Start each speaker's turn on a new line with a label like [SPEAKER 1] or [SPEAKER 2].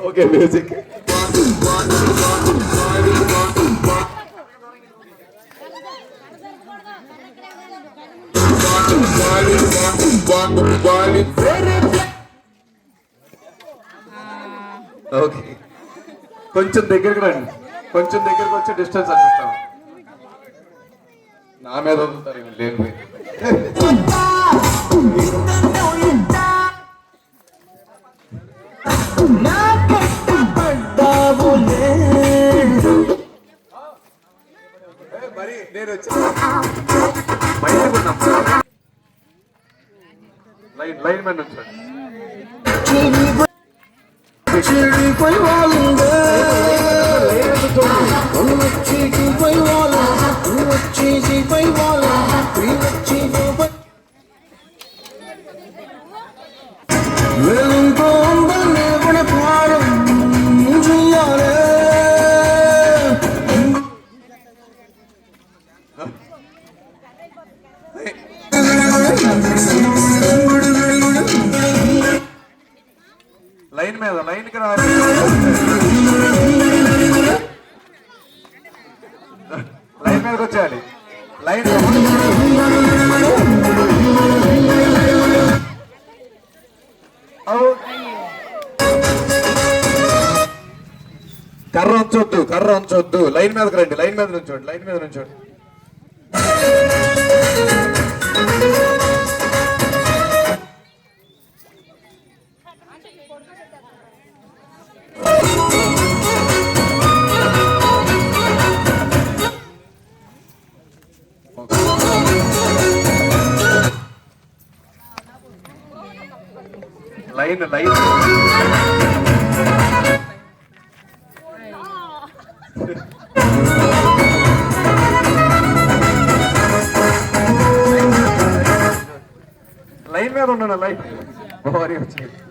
[SPEAKER 1] Okay music. Okay కొంచెం దగ్గరికి రండి, కొంచెం దగ్గరికి వచ్చి డిస్టెన్స్ అనిపిస్తాం. నా మీద వదులుతారు లేని మరి నేను వచ్చి లైన్ లైన్ మీద వచ్చాను. లైన్ మీద లైన్కి రావాలి. లైన్ మీదకి వచ్చేయాలి. లైన్ కర్ర ఉంచొద్దు, కర్ర ఉంచొద్దు. లైన్ మీదకి రండి, లైన్ మీద నుంచోండి, లైన్ మీద నుంచోండి. లైన్ లైన్ లైన్ మీద ఉన్నాను. లైన్ బాగా వచ్చింది.